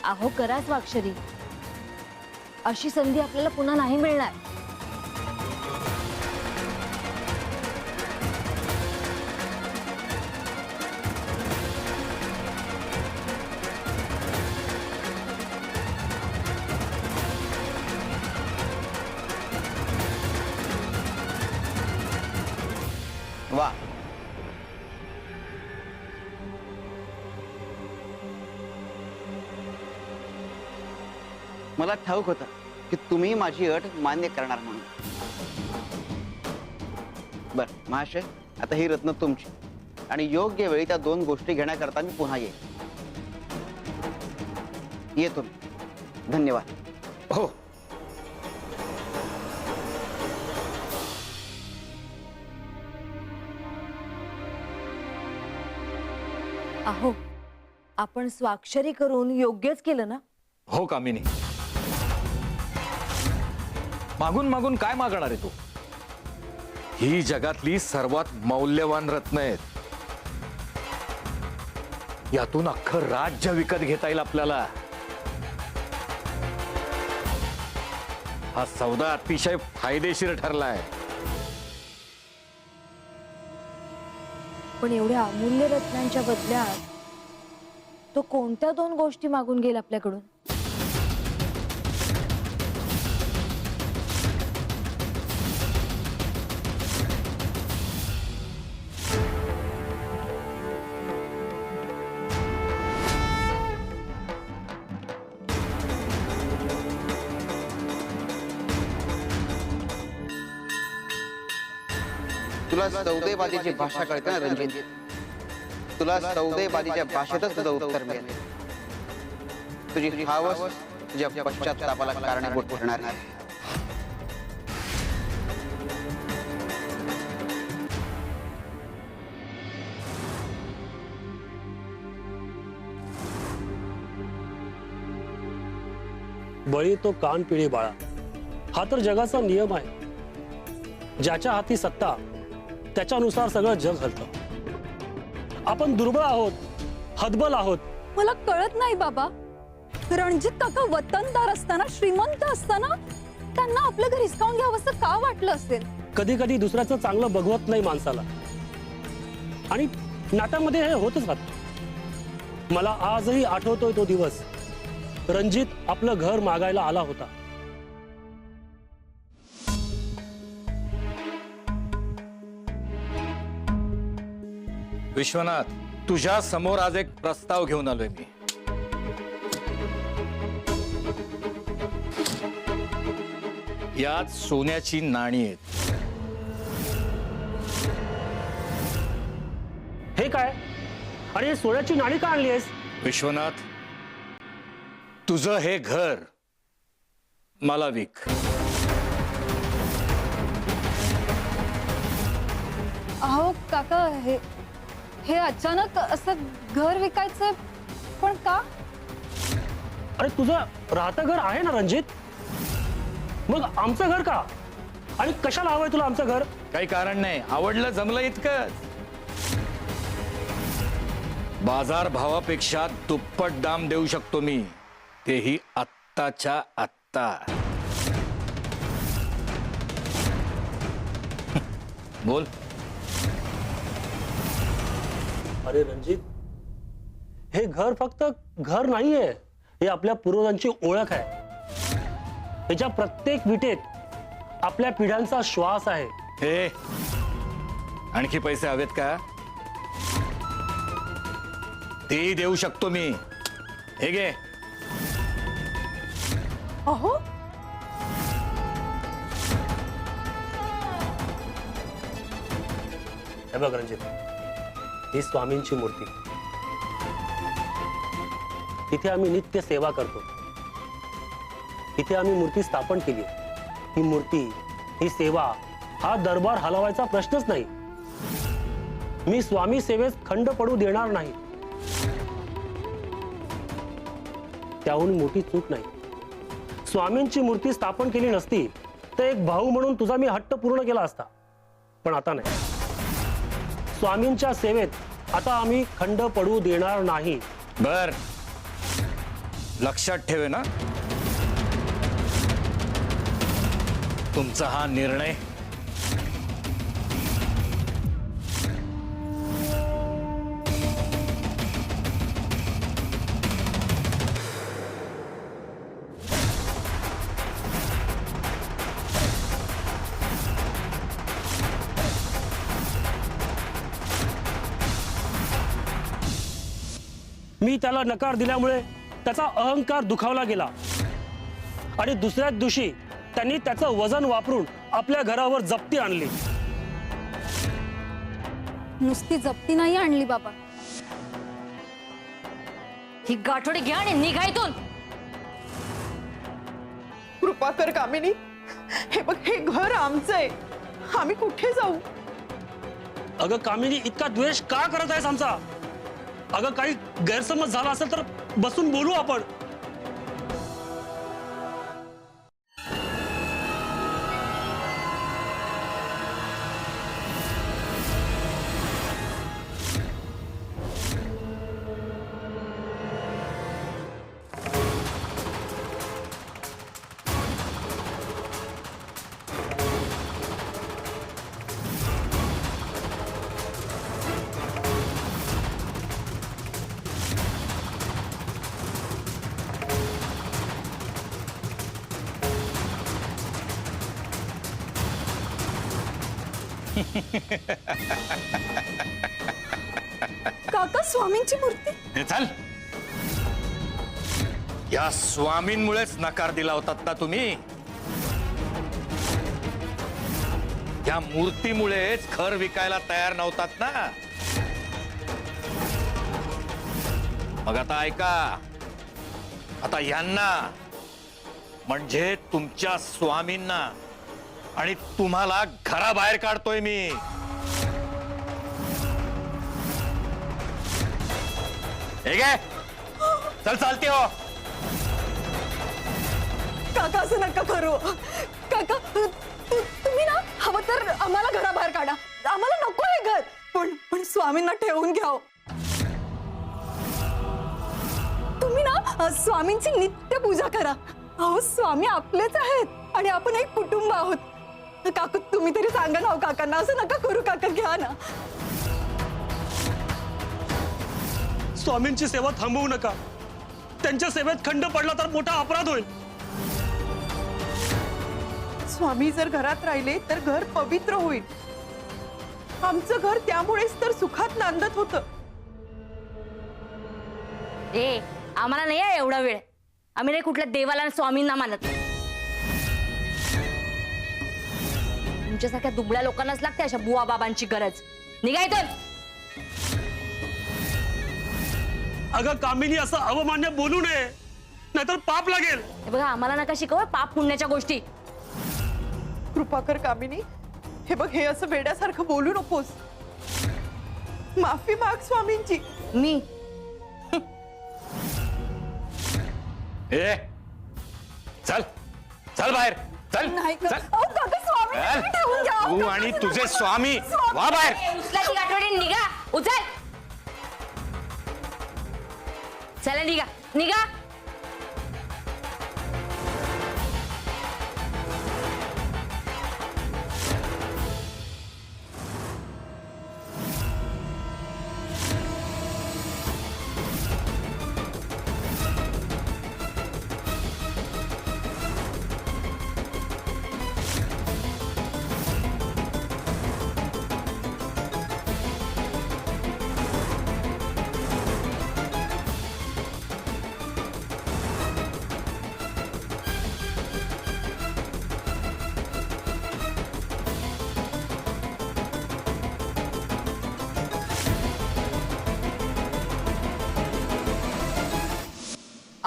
अहो करा स्वाक्षरी, अशी संधी आपल्याला पुन्हा नाही मिळणार. वा. मला ठाऊक होतं की तुम्ही माझी अट मान्य करणार म्हणून. बर महाशय, आता ही रत्न तुमची आणि योग्य वेळी त्या 2 गोष्टी घेण्याकरता मी पुन्हा येईल. येतो मी. धन्यवाद. हो. अहो, आपण स्वाक्षरी करून योग्यच केलं ना? हो कामिनी. मागून मागून काय मागणार आहे तू? ही जगातली सर्वात मौल्यवान रत्न आहेत. यातून अख्खं राज्य विकत घेता येईल आपल्याला. हा सौदा अतिशय फायदेशीर ठरलाय. पण एवढ्या अमूल्य रत्नांच्या बदल्यात तो कोणत्या 2 गोष्टी मागून गेला आपल्याकडून? तुला सौदेबाजीची भाषा कळते ना रणजित? तुला सौदेबाजीच्या भाषेतच तुझं उत्तर मिळेल. तुझी हवस तुझ्या पश्चात्तापाला कारणीभूत ठरणार आहे. बळी तो कान पिळी बाळा, हा तर जगाचा नियम आहे. ज्याच्या हाती सत्ता त्याच्यानुसार सगळं जग हलतं. आपण दुर्बळ आहोत, हतबल आहोत. मला कळत नाही बाबा, रणजित काका वतनदार असताना, श्रीमंत असताना त्यांना आपलं घर हिसकावून घ्यावं असं का वाटलं असेल? कधी कधी दुसऱ्याचं चांगलं बघवत नाही माणसाला, आणि नाट्यामध्ये हे होतच राहत. मला आजही आठवतोय तो दिवस. रणजित आपलं घर मागायला आला होता. विश्वनाथ, तुझ्या समोर आज एक प्रस्ताव घेऊन आलोय मी. यात सोन्याची नाणी आहेत. हे काय? आणि सोन्याची नाणी का आणली आहेस? विश्वनाथ, तुझं हे घर मला विक. अहो काका, हे अचानक असं घर विकायचं पण का? अरे तुझं राहतं घर आहे ना रणजित, मग आमचं घर का? आणि कशाला हवंय तुला आमचं घर? काही कारण नाही, आवडलं, जमलं इतकंच. बाजार भावापेक्षा दुप्पट दाम देऊ शकतो मी, तेही आत्ताच्या आत्ता. बोल. अरे रणजित, हे घर फक्त घर नाहीये, हे आपल्या पूर्वजांची ओळख आहे. त्याच्या प्रत्येक विटेत आपल्या पिढ्यांचा श्वास आहे. हे आणखी पैसे हवेत का? तेही देऊ शकतो मी. हे घे. अहो, हे बघ रणजित, ही स्वामींची मूर्ती. इथे आम्ही नित्य सेवा करतो. इथे आम्ही मूर्ती स्थापन केली. ही मूर्ती, ही सेवा, हा दरबार हलवायचा प्रश्नच नाही. मी स्वामी सेवेस खंड पडू देणार नाही. त्याहून मोठी चूक नाही. स्वामींची मूर्ती स्थापन केली नसती तर एक भाऊ म्हणून तुझा मी हट्ट पूर्ण केला असता, पण आता नाही. स्वामींच्या सेवेत आता आम्ही खंड पडू देणार नाही. बर, लक्षात ठेवे ना तुमचा हा निर्णय. मी त्याला नकार दिल्यामुळे त्याचा अहंकार दुखावला गेला आणि दुसऱ्याच दिवशी त्यांनी त्याचं वजन वापरून आपल्या घरावर जप्ती आणली. नुसती जप्ती नाही आणली बाबा, ही गाठोडी घ्या आणि निघा इथून. कृपा कर कामिनी, हे बघ हे घर आमचं आहे, आम्ही कुठे जाऊ? अगं कामिनी, इतका द्वेष का करत आहेस आमचा? अगं काही गैरसमज झाला असेल तर बसून बोलू आपण. काका स्वामींची मूर्ती. हे चल. या स्वामींमुळेच नकार दिला होतात ना तुम्ही. या मूर्तीमुळेच घर विकायला तयार नव्हतात ना. मग आता ऐका, आता यांना म्हणजे तुमच्या स्वामींना आणि तुम्हाला घराबाहेर काढतोय मी. ठीक आहे, चल चालते हो. काका असं नका करू. काका तुम्ही ना हवं तर आम्हाला घराबाहेर काढा, आम्हाला नको हे घर, पण स्वामींना ठेवून घ्या. तुम्ही ना स्वामींची नित्य पूजा करा. अहो स्वामी आपलेच आहेत आणि आपण एक कुटुंब आहोत. काकू तुम्ही तरी सांगा ना काकांना, असं नका करू. काका घ्या ना. स्वामींची सेवा थांबवू नका. त्यांच्या सेवेत खंड पडला तर मोठा अपराध होईल. स्वामी जर घरात राहिले तर घर पवित्र होईल. आमचं घर त्यामुळेच तर सुखात नांदत होतं. ए आम्हाला नाही आहे एवढा वेळ. आम्ही नाही कुठल्या देवाला आणि स्वामींना मानत. तुमच्यासारख्या दुबळ्या लोकांनाच लागते अशा बुवा बाबांची गरज. निघा इथून. अगं कामिनी, असं अवमान्य बोलू नये, नाहीतर पाप लागेल. हे बघा, आम्हाला नका शिकव पाप पुण्याच्या गोष्टी. कृपा कर कामिनी, हे बघ हे असं वेड्यासारखं बोलू नकोस. माफी माग स्वामींची. मी ए चल चल बाहेर चल. नाही चल. काका स्वामी ठेवून घ्या. तू आणि तुझे स्वामी वा बाहेर. उचलाची गाठोडी निघा. उचल. चला निघा निघा.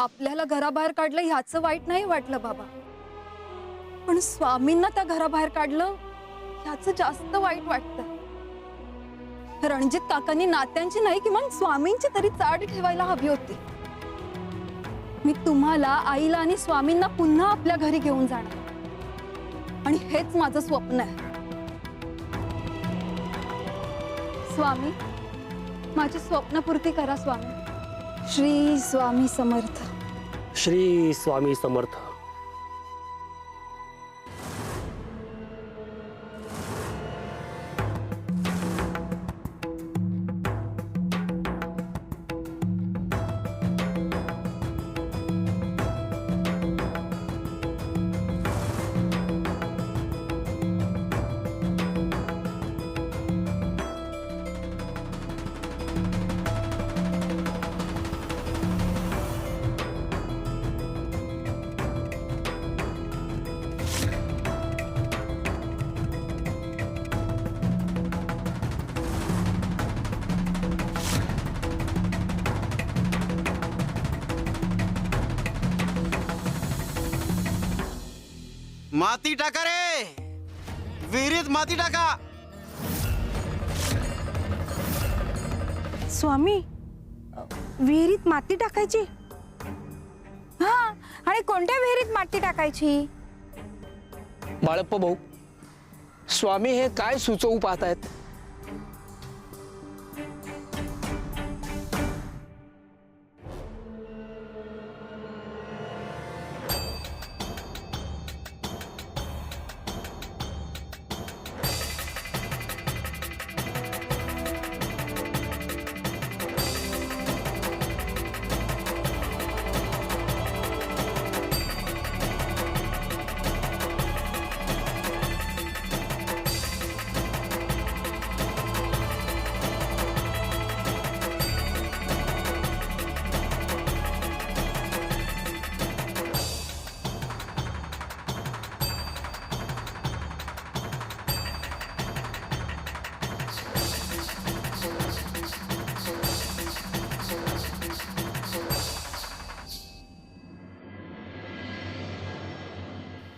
आपल्याला घराबाहेर काढलं ह्याचं वाईट नाही वाटलं बाबा, पण स्वामींना त्या घराबाहेर काढलं ह्याचं जास्त वाईट वाटतं. रणजित काकांनी नात्यांची नाही किमान स्वामींची तरी चाड ठेवायला हवी होती. मी तुम्हाला, आईला आणि स्वामींना पुन्हा आपल्या घरी घेऊन जाणार आणि हेच माझं स्वप्न आहे. स्वामी माझी स्वप्नपूर्ती करा स्वामी. श्री स्वामी समर्थ. श्री स्वामी समर्थ. माती टाका रे, विहिरीत माती टाका. स्वामी, विहिरीत माती टाकायची? हा, आणि कोणत्या विहिरीत माती टाकायची? बाळप्पा भाऊ, स्वामी हे काय सुचवू पाहतायत?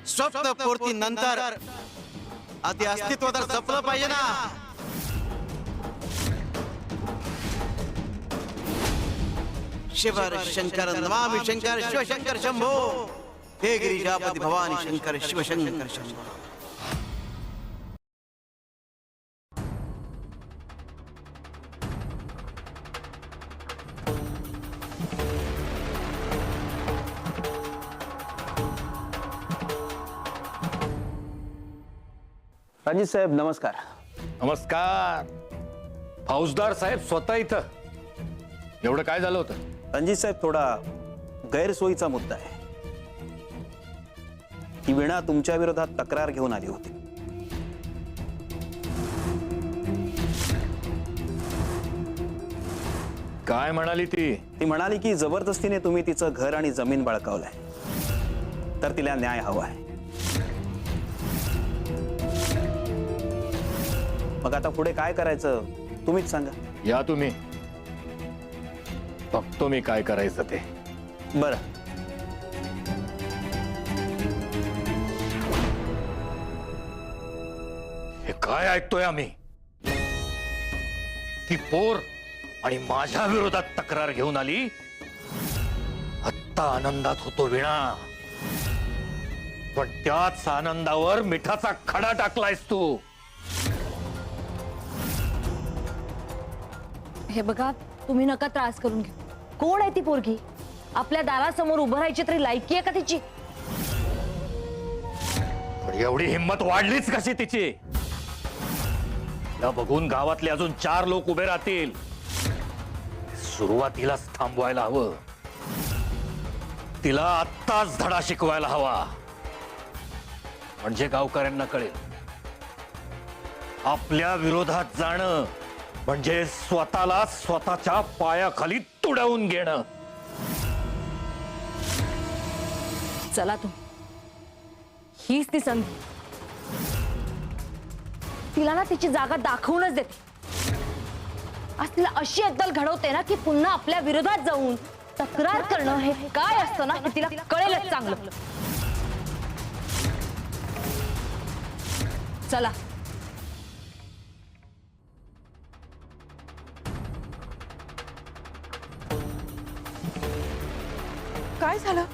स्वप्नपूर्ती नंतर आधी अस्तित्व तर जपलं पाहिजे ना. शिवर शंकर नमामि शंकर शिवशंकर शंभो, हे गिरिजापति भवानी शंकर शिवशंकर शंभो. रणजित साहेब नमस्कार. नमस्कार. फौजदार साहेब स्वतः इथं. एवढं काय झालं होतं? रणजित साहेब, थोडा गैरसोयीचा मुद्दा आहे. ही वीणा तुमच्या विरोधात तक्रार घेऊन आली होती. काय म्हणाली ती? ती म्हणाली की जबरदस्तीने तुम्ही तिचं घर आणि जमीन बळकावलंय, तर तिला न्याय हवा आहे. मग आता पुढे काय करायचं तुम्हीच सांगा. या तुम्ही, बघतो मी काय करायचं ते. बरं, हे काय ऐकतोय आम्ही? ती पोर आणि माझ्या विरोधात तक्रार घेऊन आली. आत्ता आनंदात होतो वीणा, पण त्याच आनंदावर मिठाचा खडा टाकलायस तू. हे बघा, तुम्ही नका त्रास करून घ्या. कोण आहे ती पोरगी? आपल्या दारासमोर उभं राहायची तरी लायकी आहे का तिची? पण एवढी हिंमत वाढलीच कशी तिची? तिला बघून गावातले अजून 4 लोक उभे राहतील. सुरुवातीलाच थांबवायला हवं. तिला आत्ताच धडा शिकवायला हवा, म्हणजे गावकऱ्यांना कळेल आपल्या विरोधात जाणं म्हणजे स्वतःला स्वतःच्या पायाखाली तुडवून घेणं. चला तू, हीच ती संधी. तिला ना तिची जागा दाखवूनच देते. आज तिला अशी अद्दल घडवते ना की पुन्हा आपल्या विरोधात जाऊन तक्रार करणं हे काय असतं ना हे तिला कळेलच चांगलं. चला. काय झालं?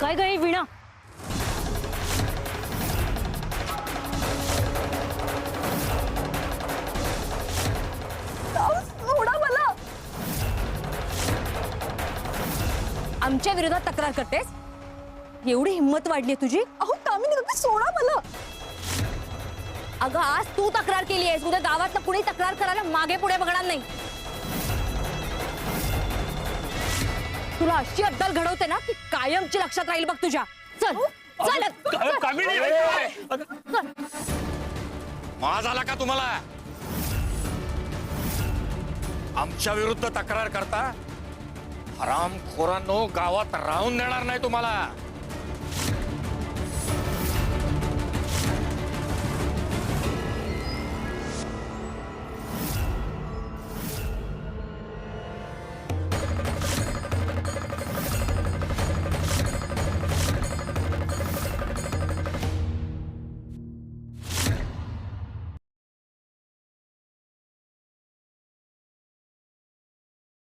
काय गं ही वीणा? सोडा मला. आमच्या विरोधात तक्रार करतेस? एवढी हिंमत वाढली तुझी? अहो कामिनी काकू, सोडा मला. अगं, आज तू तक्रार केली आहेस, उद्या गावातलं कुणी तक्रार करायला मागे पुढे बघणार नाही. तुला अशी अद्दल घडवते ना की कायमची लक्षात राहील बघ तुझ्या. चल चल माज आला का तुम्हाला? आमच्या विरुद्ध तक्रार करता? हरामखोरांनो, गावात राहून देणार नाही तुम्हाला.